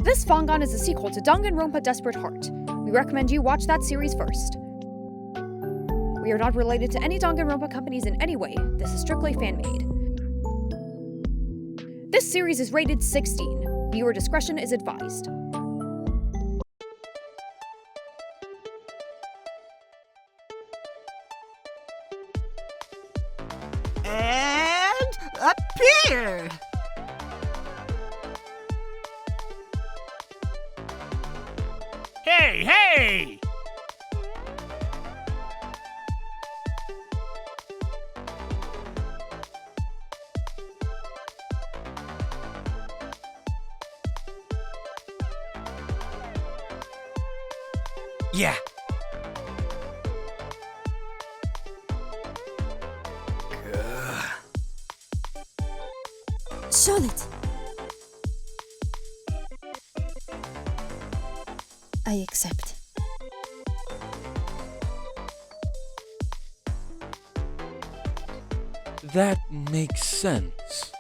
This Fangan is a sequel to Danganronpa Desperate Heart. We recommend you watch that series first. We are not related to any Danganronpa companies in any way. This is strictly fan-made. This series is rated 16. Viewer discretion is advised. And appear! Hey, hey! Yeah. Charlotte! I accept. That makes sense.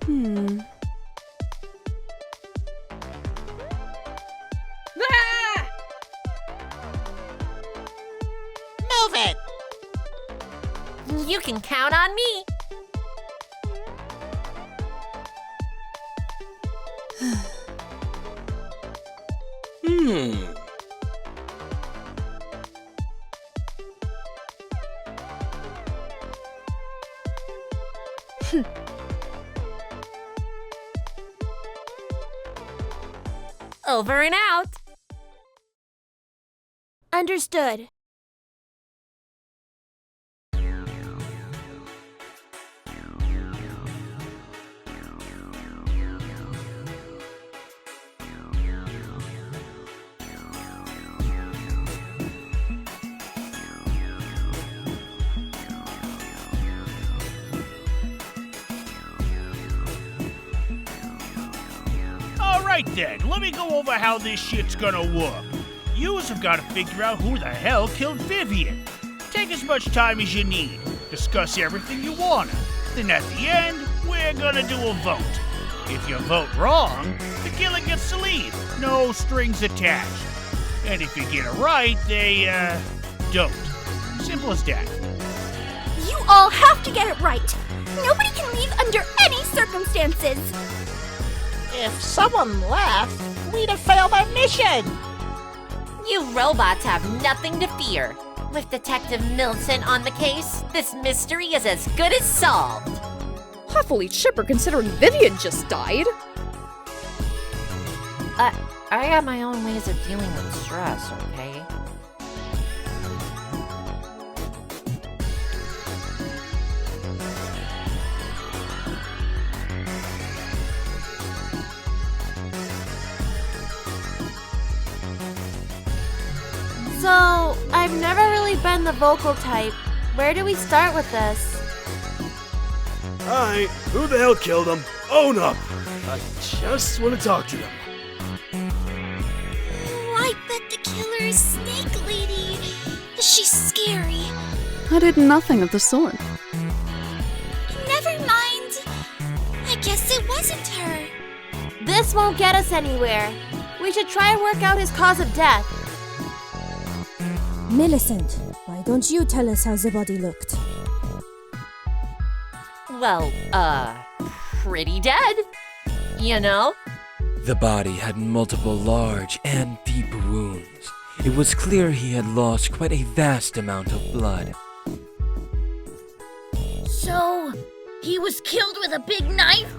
Hmm. Move it! You can count on me. Over and out. Understood. Alright then, let me go over how this shit's gonna work. Yous have got to figure out who the hell killed Vivian. Take as much time as you need. Discuss everything you wanna. Then at the end, we're gonna do a vote. If you vote wrong, the killer gets to leave. No strings attached. And if you get it right, they, don't. Simple as that. You all have to get it right. Nobody can leave under any circumstances. If someone left, we'd have failed our mission! You robots have nothing to fear. With Detective Millicent on the case, this mystery is as good as solved. Awfully chipper considering Vivian just died. I have my own ways of dealing with stress, okay? So, I've never really been the vocal type. Where do we start with this? Alright, who the hell killed him? Own up! I just want to talk to them. I bet the killer is Snake Lady. She's scary. I did nothing of the sort. Never mind. I guess it wasn't her. This won't get us anywhere. We should try and work out his cause of death. Millicent, why don't you tell us how the body looked? Well, pretty dead. You know? The body had multiple large and deep wounds. It was clear he had lost quite a vast amount of blood. So, he was killed with a big knife?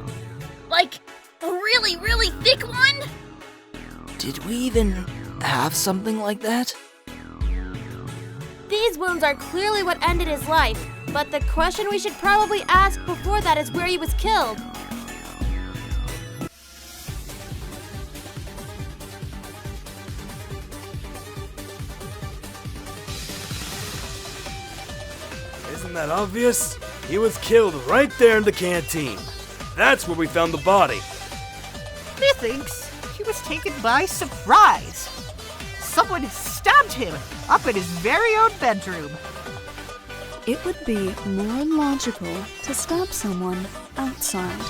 Like, a really, really thick one? Did we even have something like that? These wounds are clearly what ended his life, but the question we should probably ask before that is where he was killed. Isn't that obvious? He was killed right there in the canteen. That's where we found the body. Methinks he was taken by surprise. Someone stabbed him up in his very own bedroom. It would be more logical to stab someone outside.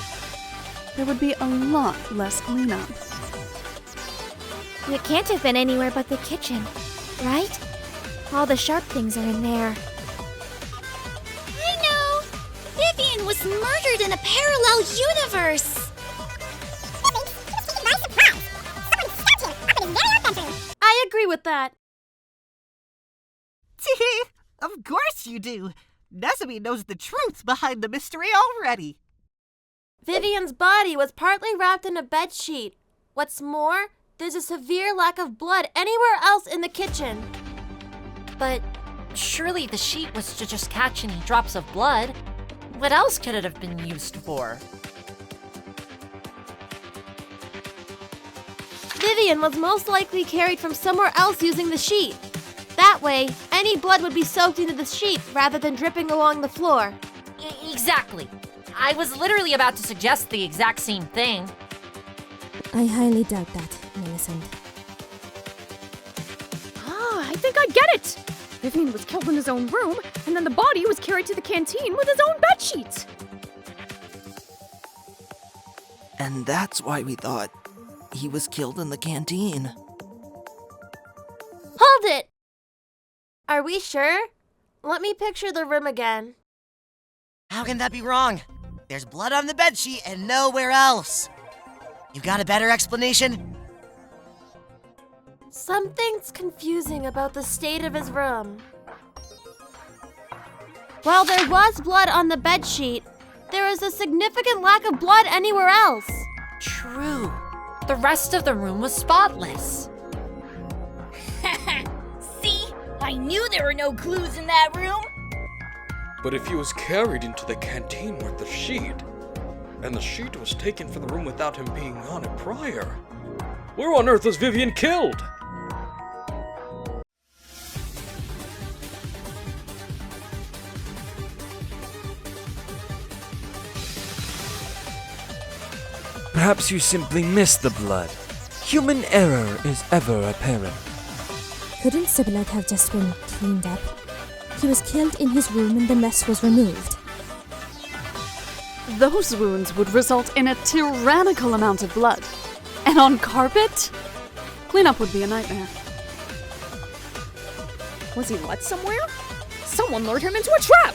There would be a lot less cleanup. It can't have been anywhere but the kitchen, right? All the sharp things are in there. I know! Vivian was murdered in a parallel universe! I agree with that. Of course you do. Nezumi knows the truth behind the mystery already. Vivian's body was partly wrapped in a bedsheet. What's more, there's a severe lack of blood anywhere else in the kitchen. But surely the sheet was to just catch any drops of blood. What else could it have been used for? Vivian was most likely carried from somewhere else using the sheet. That way, any blood would be soaked into the sheet rather than dripping along the floor. Exactly. I was literally about to suggest the exact same thing. I highly doubt that, Millicent. I think I get it! Vivian was killed in his own room, and then the body was carried to the canteen with his own bedsheet! And that's why we thought he was killed in the canteen. Hold it! Are we sure? Let me picture the room again. How can that be wrong? There's blood on the bedsheet and nowhere else. You got a better explanation? Something's confusing about the state of his room. While there was blood on the bedsheet, there is a significant lack of blood anywhere else. True. The rest of the room was spotless. See? I knew there were no clues in that room! But if he was carried into the canteen with the sheet, and the sheet was taken from the room without him being on it prior, where on earth was Vivian killed? Perhaps you simply missed the blood. Human error is ever apparent. Couldn't Sibyllite have just been cleaned up? He was killed in his room and the mess was removed. Those wounds would result in a tyrannical amount of blood. And on carpet? Cleanup would be a nightmare. Was he led somewhere? Someone lured him into a trap!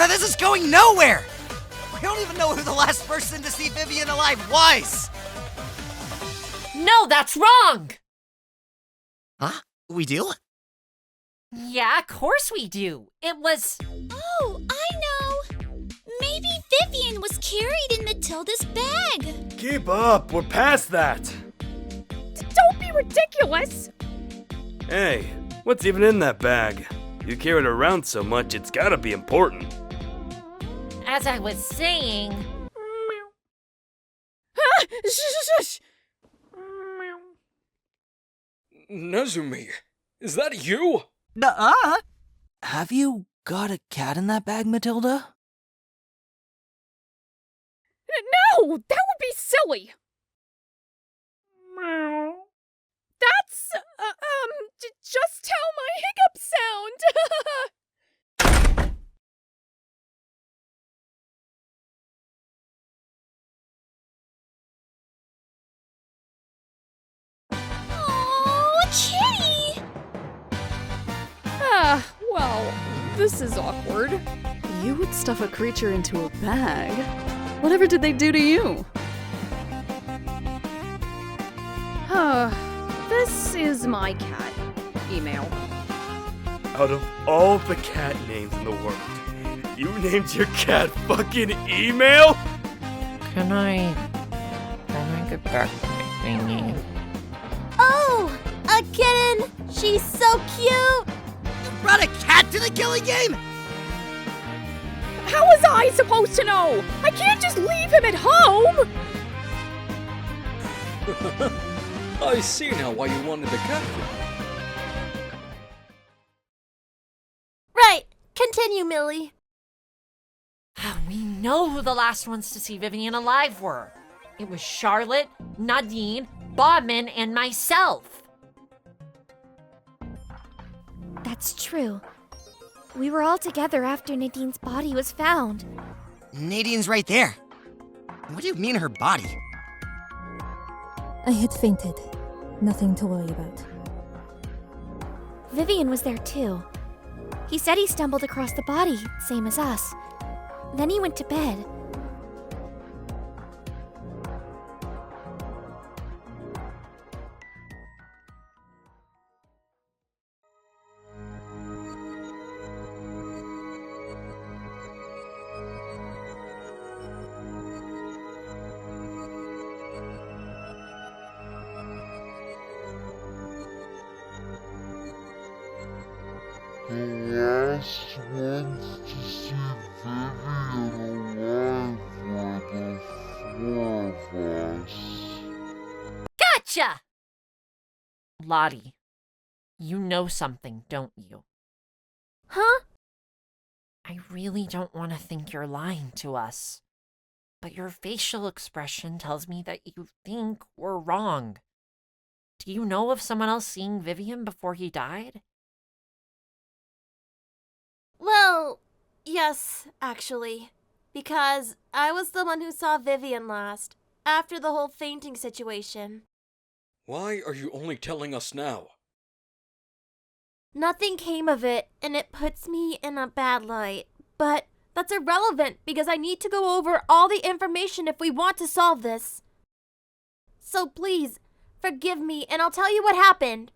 This is going nowhere! We don't even know who the last person to see Vivian alive was! No, that's wrong! Huh? We do? Yeah, of course we do. It was... Oh, I know! Maybe Vivian was carried in Matilda's bag! Keep up, we're past that! Don't be ridiculous! Hey, what's even in that bag? You carry it around so much, it's gotta be important. As I was saying... Shush! Nezumi, is that you? Nuh-uh. Have you got a cat in that bag, Matilda? No! That would be silly! That's, just how my hiccups sound! Oh, Kitty! Well, this is awkward. You would stuff a creature into a bag. Whatever did they do to you? This is my cat. Email. Out of all the cat names in the world, you named your cat fucking Email? Can I get back to my thingy? Oh, a kitten! She's so cute! You brought a cat to the killing game? How was I supposed to know? I can't just leave him at home! I see now why you wanted the cat. Right, continue, Millie. We know who the last ones to see Vivian alive were. It was Charlotte, Nadine, Bahmin, and myself. That's true. We were all together after Nadine's body was found. Nadine's right there. What do you mean her body? I had fainted. Nothing to worry about. Vivian was there too. He said he stumbled across the body, same as us. Then he went to bed. Gotcha! Lottie, you know something, don't you? Huh? I really don't want to think you're lying to us. But your facial expression tells me that you think we're wrong. Do you know of someone else seeing Vivian before he died? Well, yes, actually. Because I was the one who saw Vivian last, after the whole fainting situation. Why are you only telling us now? Nothing came of it, and it puts me in a bad light. But that's irrelevant, because I need to go over all the information if we want to solve this. So please, forgive me, and I'll tell you what happened.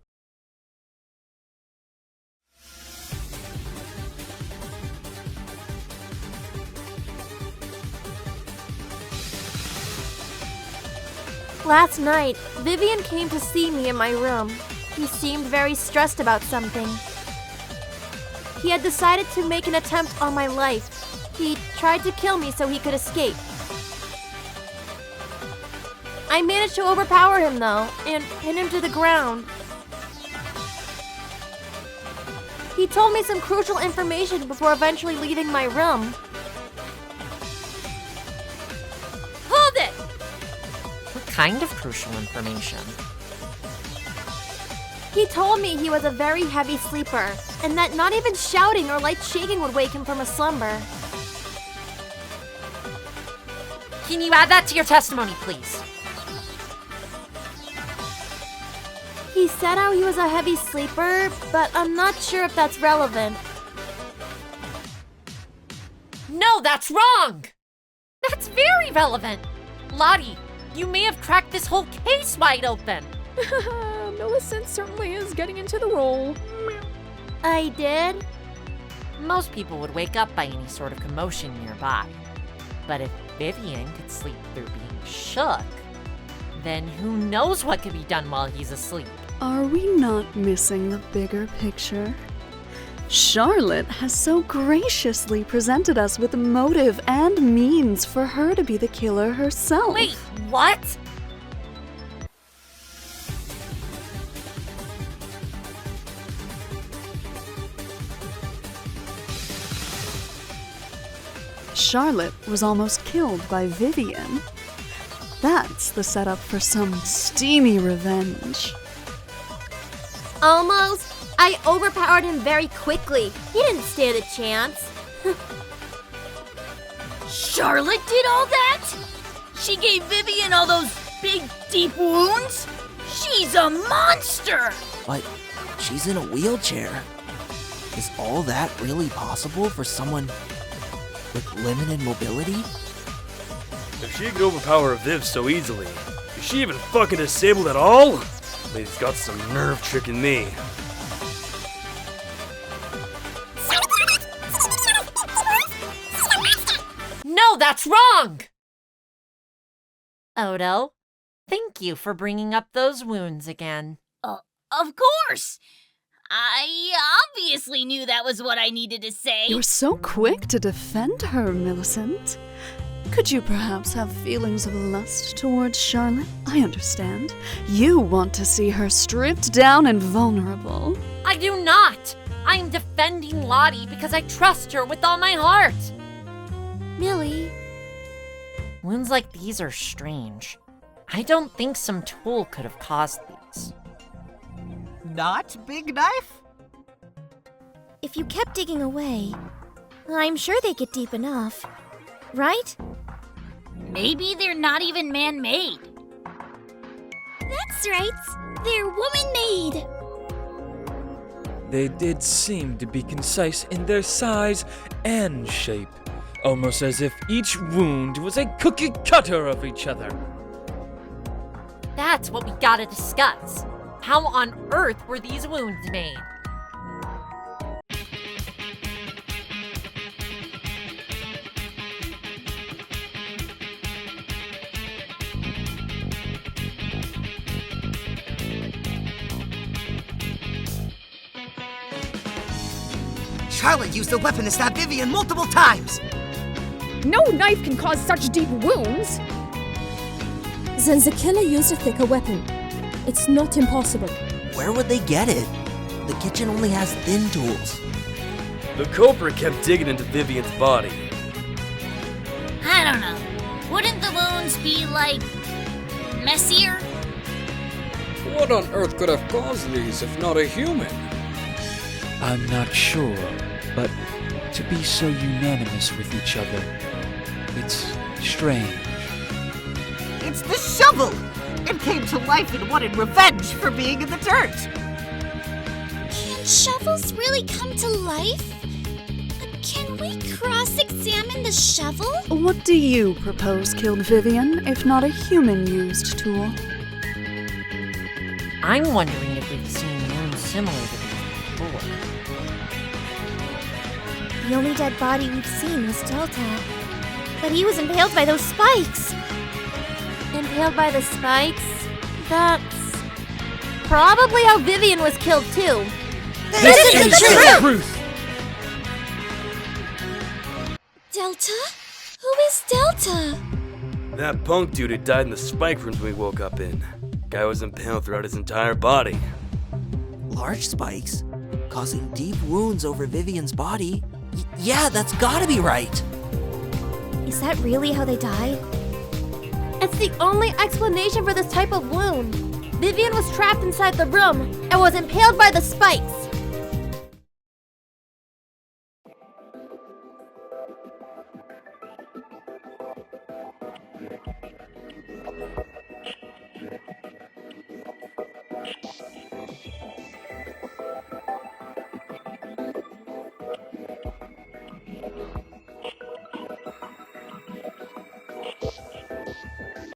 Last night, Vivian came to see me in my room. He seemed very stressed about something. He had decided to make an attempt on my life. He tried to kill me so he could escape. I managed to overpower him though, and pin him to the ground. He told me some crucial information before eventually leaving my room. Hold it! What kind of crucial information? He told me he was a very heavy sleeper, and that not even shouting or light shaking would wake him from a slumber. Can you add that to your testimony, please? He said how he was a heavy sleeper, but I'm not sure if that's relevant. No, that's wrong! That's very relevant! Lottie, you may have cracked this whole case wide open! Millicent certainly is getting into the role. I did? Most people would wake up by any sort of commotion nearby. But if Vivian could sleep through being shook, then who knows what could be done while he's asleep? Are we not missing the bigger picture? Charlotte has so graciously presented us with motive and means for her to be the killer herself. Wait, what? Charlotte was almost killed by Vivian. That's the setup for some steamy revenge. Almost. I overpowered him very quickly. He didn't stand a chance. Charlotte did all that? She gave Vivian all those big, deep wounds? She's a monster! But she's in a wheelchair. Is all that really possible for someone with limited mobility? If she could overpower Viv so easily, is she even fucking disabled at all? Lady's got some nerve tricking me. No, that's wrong! Oto, thank you for bringing up those wounds again. Of course! I obviously knew that was what I needed to say. You're so quick to defend her, Millicent. Could you perhaps have feelings of lust towards Charlotte? I understand. You want to see her stripped down and vulnerable. I do not! I'm defending Lottie because I trust her with all my heart! Millie. Wounds like these are strange. I don't think some tool could have caused these. Not Big Knife? If you kept digging away, I'm sure they get deep enough, right? Maybe they're not even man-made. That's right. They're woman-made. They did seem to be concise in their size and shape, almost as if each wound was a cookie cutter of each other. That's what we gotta discuss. How on earth were these wounds made? Charlotte used the weapon to stab Vivian multiple times! No knife can cause such deep wounds! Then the killer used a thicker weapon. It's not impossible. Where would they get it? The kitchen only has thin tools. The culprit kept digging into Vivian's body. I don't know. Wouldn't the wounds be, like, messier? What on earth could have caused these if not a human? I'm not sure, but to be so unanimous with each other, it's strange. It's the shovel! It came to life and wanted revenge for being in the dirt! Can shovels really come to life? Can we cross-examine the shovel? What do you propose killed Vivian, if not a human-used tool? I'm wondering if we've seen wounds similar to these before. The only dead body we've seen was Delta. But he was impaled by those spikes. Impaled by the spikes? That's probably how Vivian was killed too. This is the truth! Delta? Who is Delta? That punk dude who died in the spike rooms we woke up in. Guy was impaled throughout his entire body. Large spikes, causing deep wounds over Vivian's body. Yeah, that's gotta be right. Is that really how they died? It's the only explanation for this type of wound. Vivian was trapped inside the room and was impaled by the spikes.